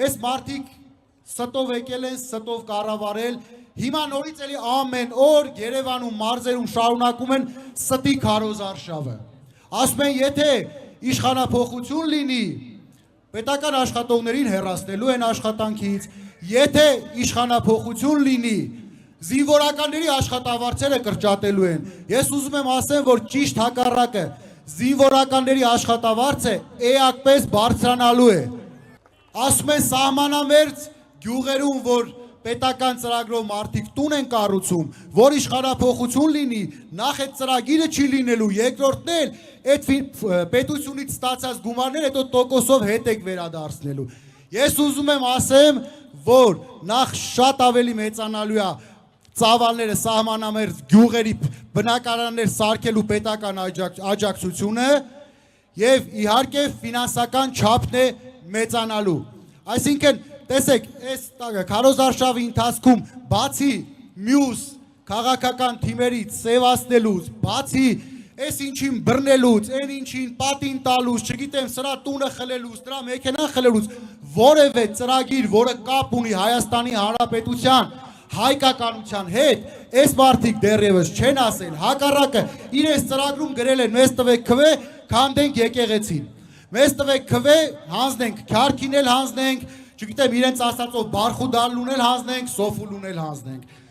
Այս մարդիկ ստով եկել են, ստով կառավարել, հիմա նորից էլի ամեն օր Երևանում մարզերում շարունակում են ստի քարոզարշավը։ Ասում են, եթե իշխանափոխություն լինի, պետական աշխատողներին հեռացնելու են աշխատանքից, եթե իշխանափոխություն լինի, զինվորականների աշխատավարձերը կրճատելու են։ Ես ուզում եմ ասեմ, որ ճիշտ հակառակը, զինվորականների աշխատավարձը էակպես բարձրանալու է։ Ասում են սահմանամերձ գյուղերում, որ պետական ծրագրով մարդիկ տուն են կառուցում, որ իշխանափոխություն լինի, նախ այդ ծրագիրը չի լինելու, երկրորդն էլ այդ պետությունից ստացած գումարները հետո տոկոսով հետ եք վերադարձնելու։ Ես ուզում եմ ասեմ, որ նախ շատ ավելի մեծանալու է ծավալները սահմանամերձ գյուղերի բնակարաններ սարքելու պետական աջակցությունը եւ իհարկե ֆինանսական չափն է մեծանալու։ Այսինքն, տեսեք, այս քարոզարշավի ընթացքում բացի մյուս քաղաքական թիմերից սևացնելուց, բացի այս ինչին բռնելուց, այն ինչին պատին տալուց, չգիտեմ, սրա տունը խլելուց, դրա մեքենան խլելուց, որևէ ծրագիր, որը կապ ունի Հայաստանի Հանրապետության հայկականության հետ, այս մարդիկ դեռևս չեն ասել, հակառակը իրենց ծրագրում գրել են մեզ տվեք քվե, քանդենք եկեղեցին, մեզ տվեք քվե, հանձնենք, քյարքին էլ հանձնենք, չգիտեմ իրենց ասածով բարխուդալն ունել հանձնենք, սոֆուլ ունել հանձնենք։